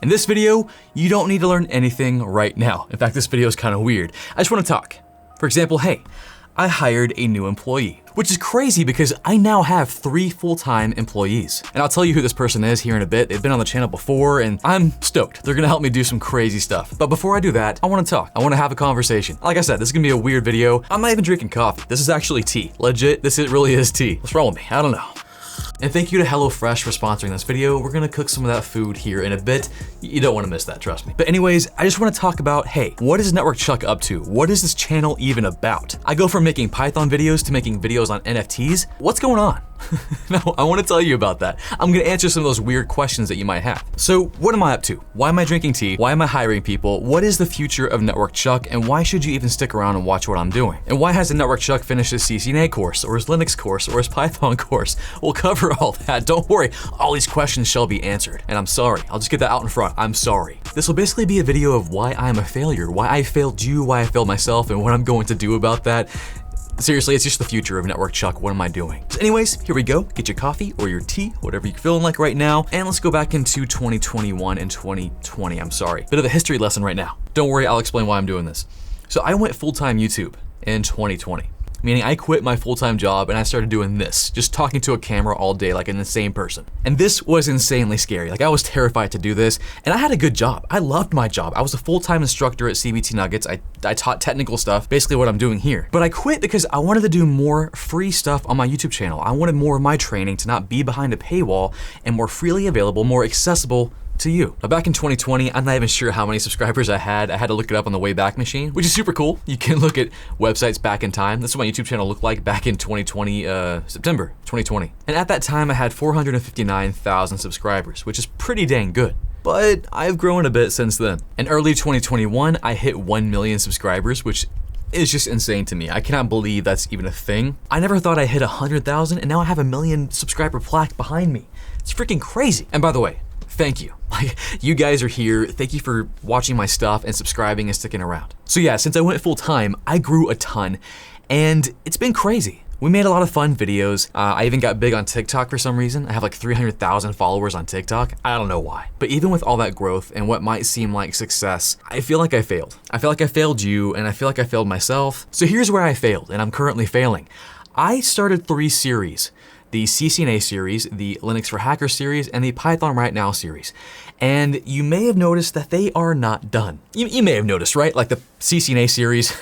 In this video, you don't need to learn anything right now. In fact, this video is kind of weird. I just want to talk. For example, hey, I hired a new employee, which is crazy because I now have 3 full-time employees. And I'll tell you who this person is here in a bit. They've been on the channel before and I'm stoked. They're gonna help me do some crazy stuff. But before I do that, I wanna talk. I wanna have a conversation. Like I said, this is gonna be a weird video. I'm not even drinking coffee. This is actually tea. Legit, really is tea. What's wrong with me? I don't know. And thank you to HelloFresh for sponsoring this video. We're gonna cook some of that food here in a bit. You don't wanna miss that, trust me. But anyways, I just wanna talk about, hey, what is NetworkChuck up to? What is this channel even about? I go from making Python videos to making videos on NFTs. What's going on? No, I wanna tell you about that. I'm gonna answer some of those weird questions that you might have. So what am I up to? Why am I drinking tea? Why am I hiring people? What is the future of NetworkChuck? And why should you even stick around and watch what I'm doing? And why hasn't NetworkChuck finished his CCNA course or his Linux course or his Python course? We'll cover all that. Don't worry, all these questions shall be answered. And I'm sorry, I'll just get that out in front. I'm sorry. This will basically be a video of why I'm a failure, why I failed you, why I failed myself, and what I'm going to do about that. Seriously, it's just the future of NetworkChuck. What am I doing? So anyways, here we go. Get your coffee or your tea, whatever you're feeling like right now. And let's go back into 2021 and 2020. I'm sorry. Bit of a history lesson right now. Don't worry, I'll explain why I'm doing this. So I went full-time YouTube in 2020. Meaning I quit my full-time job and I started doing this, just talking to a camera all day like an insane person. And this was insanely scary. Like I was terrified to do this and I had a good job. I loved my job. I was a full-time instructor at CBT Nuggets. I taught technical stuff, basically what I'm doing here. But I quit because I wanted to do more free stuff on my YouTube channel. I wanted more of my training to not be behind a paywall and more freely available, more accessible to you. Now back in 2020, I'm not even sure how many subscribers I had. I had to look it up on the Wayback Machine, which is super cool. You can look at websites back in time. This is what my YouTube channel looked like back in 2020, September 2020. And at that time, I had 459,000 subscribers, which is pretty dang good. But I've grown a bit since then. In early 2021, I hit 1 million subscribers, which is just insane to me. I cannot believe that's even a thing. I never thought I hit 100,000 and now I have a 1 million subscriber plaque behind me. It's freaking crazy. And by the way, thank you. Like, you guys are here. Thank you for watching my stuff and subscribing and sticking around. So yeah, since I went full time, I grew a ton and it's been crazy. We made a lot of fun videos. I even got big on TikTok for some reason. I have like 300,000 followers on TikTok. I don't know why. But even with all that growth and what might seem like success, I feel like I failed. I feel like I failed you and I feel like I failed myself. So here's where I failed and I'm currently failing. I started 3 series. The CCNA series, the Linux for Hackers series, and the Python Right Now series. And you may have noticed that they are not done. You may have noticed, right? Like the CCNA series,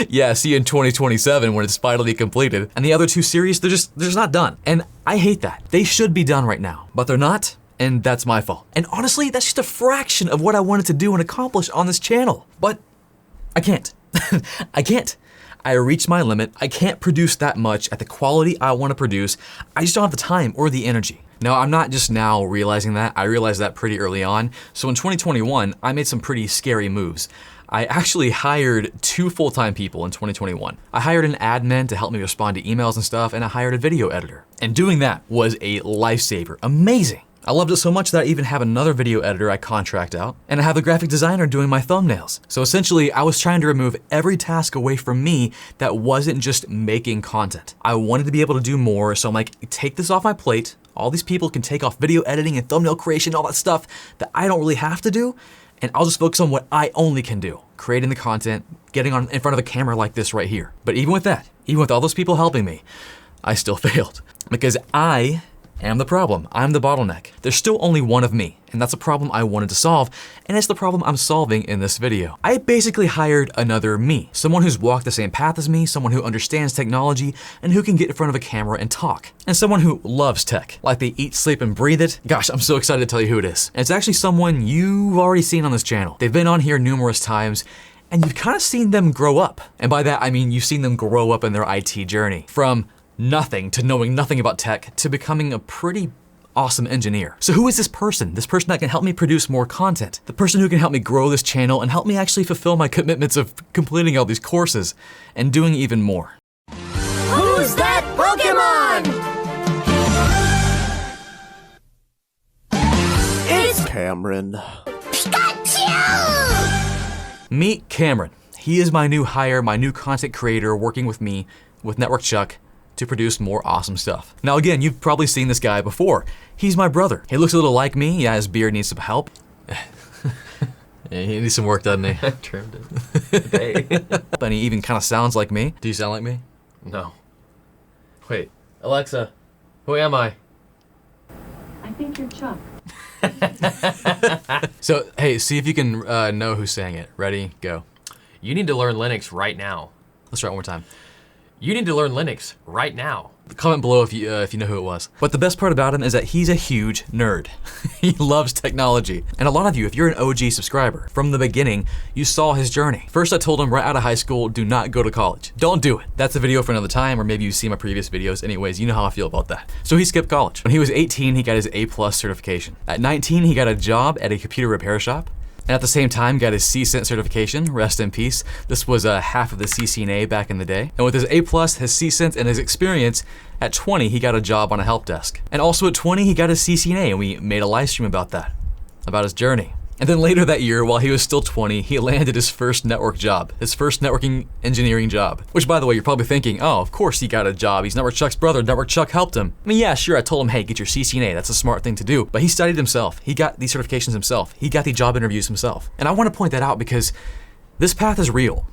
yeah, see you in 2027 when it's finally completed. And the other 2 series, they're just not done. And I hate that. They should be done right now, but they're not, and that's my fault. And honestly, that's just a fraction of what I wanted to do and accomplish on this channel. But I can't. I can't. I reached my limit. I can't produce that much at the quality I want to produce. I just don't have the time or the energy. Now, I'm not just now realizing that. I realized that pretty early on. So in 2021, I made some pretty scary moves. I actually hired 2 full-time people in 2021. I hired an admin to help me respond to emails and stuff, and I hired a video editor. And doing that was a lifesaver. Amazing. I loved it so much that I even have another video editor I contract out, and I have a graphic designer doing my thumbnails. So essentially, I was trying to remove every task away from me that wasn't just making content. I wanted to be able to do more, so I'm like, take this off my plate. All these people can take off video editing and thumbnail creation, all that stuff that I don't really have to do, and I'll just focus on what I only can do. Creating the content, getting on in front of a camera like this right here. But even with that, even with all those people helping me, I still failed. Because I am the problem. I'm the bottleneck. There's still only one of me, and that's a problem I wanted to solve, and it's the problem I'm solving in this video. I basically hired another me, someone who's walked the same path as me, someone who understands technology, and who can get in front of a camera and talk, and someone who loves tech, like they eat, sleep, and breathe it. Gosh, I'm so excited to tell you who it is. And it's actually someone you've already seen on this channel. They've been on here numerous times, and you've kind of seen them grow up. And by that, I mean you've seen them grow up in their IT journey, from nothing to knowing nothing about tech to becoming a pretty awesome engineer. So who is this person? This person that can help me produce more content. The person who can help me grow this channel and help me actually fulfill my commitments of completing all these courses and doing even more. Who's that Pokemon? It's Cameron. Pikachu! Meet Cameron. He is my new hire, my new content creator working with me with NetworkChuck to produce more awesome stuff. Now again, you've probably seen this guy before. He's my brother. He looks a little like me. Yeah, his beard needs some help. Yeah, he needs some work, doesn't he? I trimmed it today. And he even kind of sounds like me. Do you sound like me? No. Wait, Alexa, who am I? I think you're Chuck. So, hey, see if you can know who's saying it. Ready? Go. You need to learn Linux right now. Let's try it one more time. You need to learn Linux right now. Comment below if you know who it was. But the best part about him is that he's a huge nerd. He loves technology. And a lot of you, if you're an OG subscriber, from the beginning, you saw his journey. First, I told him right out of high school, do not go to college. Don't do it. That's a video for another time, or maybe you've seen my previous videos. Anyways, you know how I feel about that. So he skipped college. When he was 18, he got his A+ certification. At 19, he got a job at a computer repair shop. And at the same time, got his C-Cent certification, rest in peace. This was half of the CCNA back in the day. And with his A+, his C-Cent, and his experience, at 20, he got a job on a help desk. And also at 20, he got his CCNA, and we made a live stream about that, about his journey. And then later that year, while he was still 20, he landed his first network job, his first networking engineering job. Which, by the way, you're probably thinking, oh, of course he got a job. He's NetworkChuck's brother. NetworkChuck helped him. I mean, yeah, sure, I told him, hey, get your CCNA. That's a smart thing to do. But he studied himself. He got these certifications himself. He got the job interviews himself. And I want to point that out because this path is real.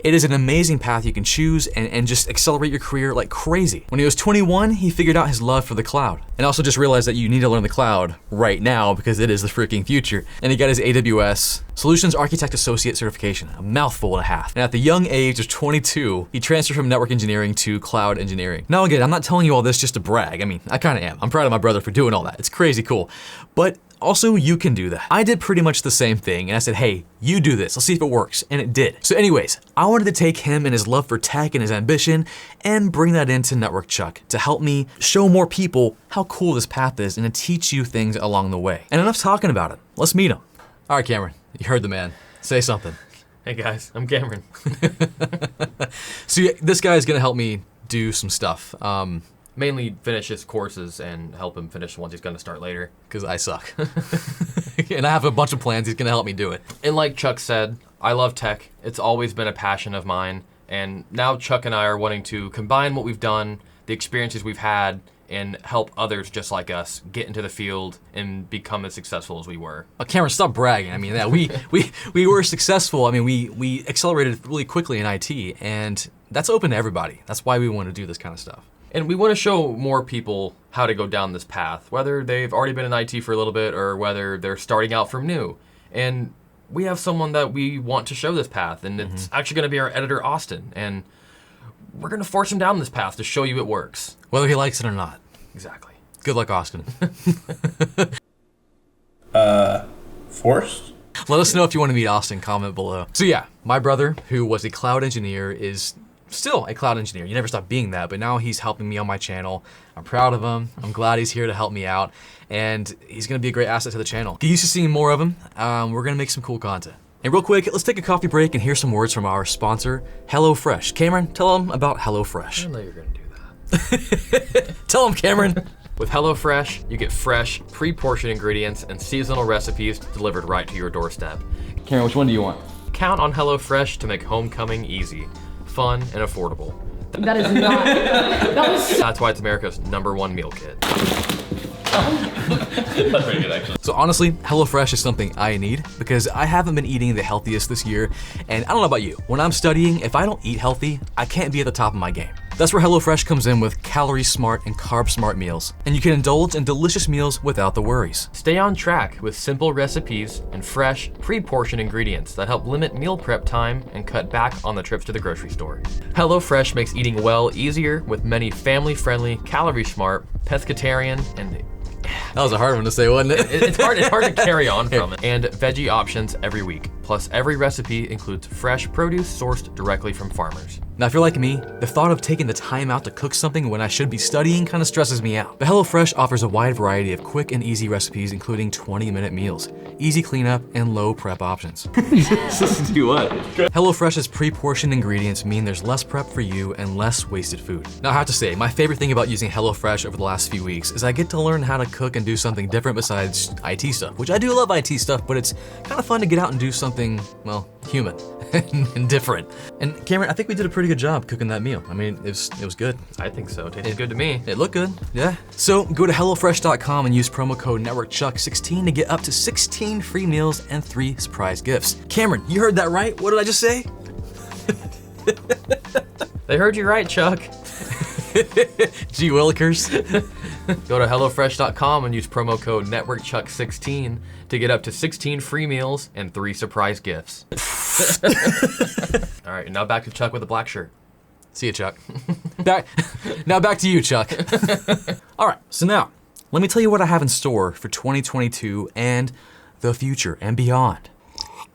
It is an amazing path you can choose and just accelerate your career like crazy. When he was 21, he figured out his love for the cloud and also just realized that you need to learn the cloud right now because it is the freaking future. And he got his AWS Solutions Architect Associate certification, a mouthful and a half. And at the young age of 22, he transferred from network engineering to cloud engineering. Now again, I'm not telling you all this just to brag. I mean, I kind of am. I'm proud of my brother for doing all that. It's crazy cool. But also, you can do that. I did pretty much the same thing, and I said, hey, you do this. Let's see if it works, and it did. So anyways, I wanted to take him and his love for tech and his ambition and bring that into NetworkChuck to help me show more people how cool this path is and to teach you things along the way. And enough talking about it. Let's meet him. All right, Cameron, you heard the man. Say something. Hey guys, I'm Cameron. So yeah, this guy is gonna help me do some stuff. Mainly finish his courses and help him finish the ones he's gonna start later. Because I suck. And I have a bunch of plans. He's gonna help me do it. And like Chuck said, I love tech. It's always been a passion of mine. And now Chuck and I are wanting to combine what we've done, the experiences we've had, and help others just like us get into the field and become as successful as we were. Cameron, stop bragging. I mean, yeah, we were successful. I mean, we accelerated really quickly in IT, and that's open to everybody. That's why we want to do this kind of stuff. And we want to show more people how to go down this path, whether they've already been in IT for a little bit or whether they're starting out from new. And we have someone that we want to show this path, and it's actually going to be our editor, Austin. And we're going to force him down this path to show you it works. Whether he likes it or not. Exactly. Good luck, Austin. Forced? Let us know if you want to meet Austin, comment below. So yeah, my brother, who was a cloud engineer, is still a cloud engineer. You never stop being that, but now he's helping me on my channel. I'm proud of him. I'm glad he's here to help me out, and he's gonna be a great asset to the channel. Get used to seeing more of him. We're gonna make some cool content. And real quick, let's take a coffee break and hear some words from our sponsor, HelloFresh. Cameron, tell them about I HelloFresh. didn't know you were going to do that. Tell them, Cameron. With HelloFresh, you get fresh, pre-portioned ingredients and seasonal recipes delivered right to your doorstep. Cameron, which one do you want? Count on HelloFresh to make homecoming easy, fun, and affordable. That is not. That was. That's why it's America's #1 meal kit. That's pretty good, actually. So honestly, HelloFresh is something I need because I haven't been eating the healthiest this year, and I don't know about you. When I'm studying, if I don't eat healthy, I can't be at the top of my game. That's where HelloFresh comes in with calorie smart and carb smart meals, and you can indulge in delicious meals without the worries. Stay on track with simple recipes and fresh, pre-portioned ingredients that help limit meal prep time and cut back on the trips to the grocery store. HelloFresh makes eating well easier with many family-friendly, calorie-smart, pescatarian, and That was a hard one to say, wasn't it? it's hard to carry on from it. And veggie options every week. Plus, every recipe includes fresh produce sourced directly from farmers. Now, if you're like me, the thought of taking the time out to cook something when I should be studying kind of stresses me out. But HelloFresh offers a wide variety of quick and easy recipes, including 20-minute meals, easy cleanup, and low prep options. Do what? HelloFresh's pre-portioned ingredients mean there's less prep for you and less wasted food. Now, I have to say, my favorite thing about using HelloFresh over the last few weeks is I get to learn how to cook and do something different besides IT stuff, which I do love IT stuff, but it's kind of fun to get out and do something, well, human and different. And Cameron, I think we did a pretty good job cooking that meal. I mean, it was good. I think so. Tasted good to me. It looked good, yeah. So go to HelloFresh.com and use promo code NetworkChuck16 to get up to 16 free meals and 3 surprise gifts. Cameron, you heard that right? What did I just say? They heard you right, Chuck. Gee willikers. Go to HelloFresh.com and use promo code NetworkChuck16 to get up to 16 free meals and 3 surprise gifts. All right, now back to Chuck with a black shirt. See you, Chuck. Now back to you, Chuck. All right, so now, let me tell you what I have in store for 2022 and the future and beyond.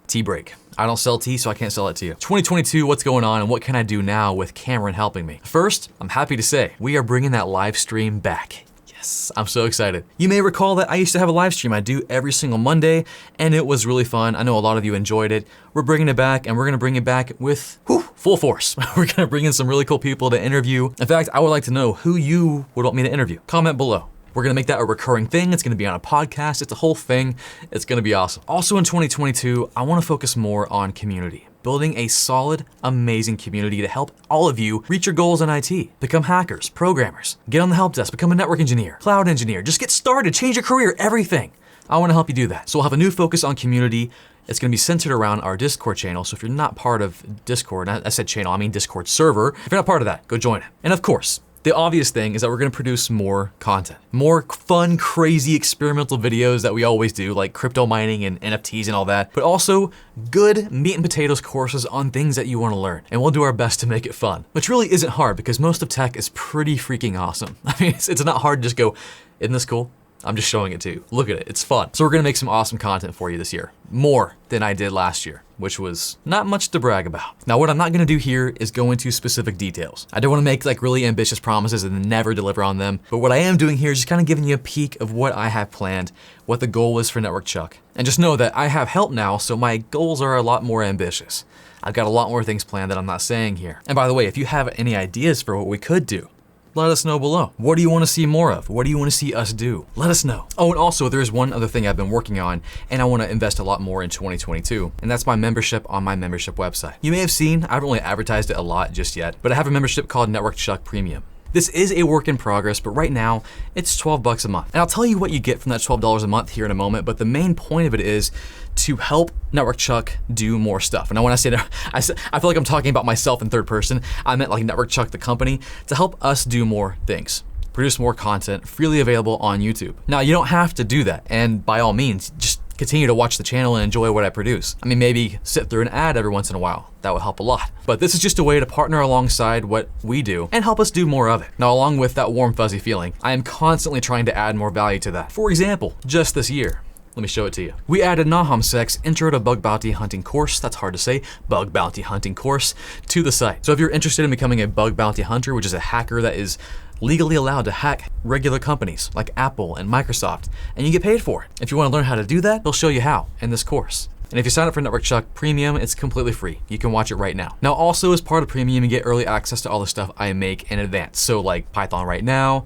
Tea break. I don't sell tea, so I can't sell it to you. 2022, what's going on and what can I do now with Cameron helping me? First, I'm happy to say we are bringing that live stream back. Yes, I'm so excited. You may recall that I used to have a live stream I do every single Monday, and it was really fun. I know a lot of you enjoyed it. We're bringing it back, and we're gonna bring it back with full force. We're gonna bring in some really cool people to interview. In fact, I would like to know who you would want me to interview. Comment below. We're gonna make that a recurring thing. It's gonna be on a podcast. It's a whole thing. It's gonna be awesome. Also in 2022, I wanna focus more on community. Building a solid, amazing community to help all of you reach your goals in IT. Become hackers, programmers, get on the help desk, become a network engineer, cloud engineer, just get started, change your career, everything. I wanna help you do that. So we'll have a new focus on community. It's gonna be centered around our Discord channel. So if you're not part of Discord, I said channel, I mean Discord server. If you're not part of that, go join it. And of course, the obvious thing is that we're gonna produce more content, more fun, crazy, experimental videos that we always do, like crypto mining and NFTs and all that, but also good meat and potatoes courses on things that you wanna learn. And we'll do our best to make it fun, which really isn't hard because most of tech is pretty freaking awesome. I mean, it's not hard to just go, isn't this cool? I'm just showing it to you. Look at it, it's fun. So we're gonna make some awesome content for you this year. More than I did last year, which was not much to brag about. Now, what I'm not gonna do here is go into specific details. I don't wanna make like really ambitious promises and then never deliver on them. But what I am doing here is just kind of giving you a peek of what I have planned, what the goal is for NetworkChuck. And just know that I have help now, so my goals are a lot more ambitious. I've got a lot more things planned that I'm not saying here. And by the way, if you have any ideas for what we could do, let us know below. What do you want to see more of? What do you want to see us do? Let us know. Oh, and also there's one other thing I've been working on and I want to invest a lot more in 2022, and that's my membership on my membership website. You may have seen, I haven't really advertised it a lot just yet, but I have a membership called NetworkChuck Premium. This is a work in progress, but right now it's 12 bucks a month. And I'll tell you what you get from that $12 a month here in a moment, but the main point of it is to help NetworkChuck do more stuff. And when I say that, I feel like I'm talking about myself in third person. I meant like NetworkChuck, the company, to help us do more things. Produce more content freely available on YouTube. Now, you don't have to do that. And by all means, just continue to watch the channel and enjoy what I produce. I mean, maybe sit through an ad every once in a while. That would help a lot. But this is just a way to partner alongside what we do and help us do more of it. Now, along with that warm, fuzzy feeling, I am constantly trying to add more value to that. For example, just this year, let me show it to you. We added NahumSec's Intro to Bug Bounty Hunting course, that's hard to say, Bug Bounty Hunting course, to the site. So if you're interested in becoming a bug bounty hunter, which is a hacker that is legally allowed to hack regular companies like Apple and Microsoft, and you get paid for it. If you want to learn how to do that, they'll show you how in this course. And if you sign up for NetworkChuck Premium, it's completely free. You can watch it right now. Now, also as part of Premium, you get early access to all the stuff I make in advance. So like Python right now,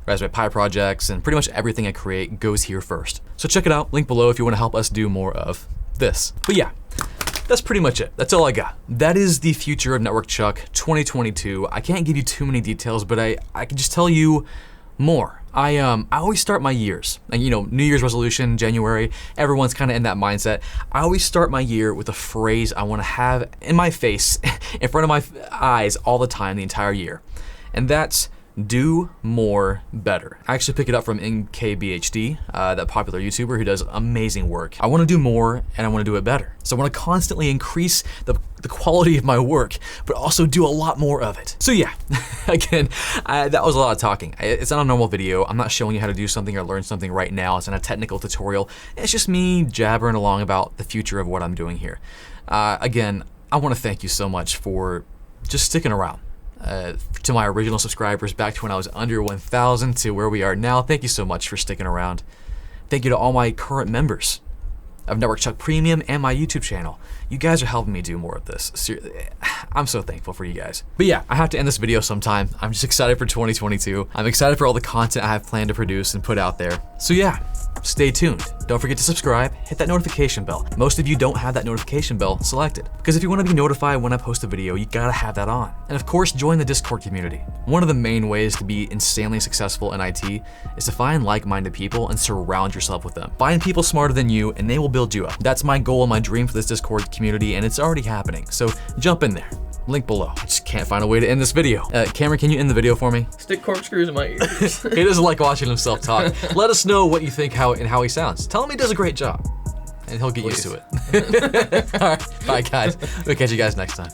Raspberry Pi projects, and pretty much everything I create goes here first. So check it out, link below if you want to help us do more of this. But yeah, that's pretty much it. That's all I got. That is the future of NetworkChuck 2022. I can't give you too many details, but I can just tell you more. I always start my years, and you know, New Year's resolution, January, everyone's kind of in that mindset. I always start my year with a phrase I want to have in my face, in front of my eyes all the time, the entire year. And that's do more better. I actually pick it up from NKBHD, that popular YouTuber who does amazing work. I want to do more and I want to do it better. So I want to constantly increase the quality of my work, but also do a lot more of it. So yeah, again, that was a lot of talking. It's not a normal video. I'm not showing you how to do something or learn something right now. It's not a technical tutorial. It's just me jabbering along about the future of what I'm doing here. Again, I want to thank you so much for just sticking around. To my original subscribers back to when I was under 1,000 to where we are now. Thank you so much for sticking around. Thank you to all my current members of NetworkChuck Premium and my YouTube channel. You guys are helping me do more of this. Seriously. I'm so thankful for you guys. But yeah, I have to end this video sometime. I'm just excited for 2022. I'm excited for all the content I have planned to produce and put out there. So yeah, stay tuned. Don't forget to subscribe, hit that notification bell. Most of you don't have that notification bell selected, because if you want to be notified when I post a video, you gotta have that on. And of course, join the Discord community. One of the main ways to be insanely successful in IT is to find like-minded people and surround yourself with them. Find people smarter than you and they will build you up. That's my goal and my dream for this Discord community, and it's already happening. So jump in there. Link below. I just can't find a way to end this video. Cameron, can you end the video for me? Stick corkscrews in my ears. He doesn't like watching himself talk. Let us know what you think and how he sounds. Tell him he does a great job, and he'll get used to it. All right, bye guys. We'll catch you guys next time.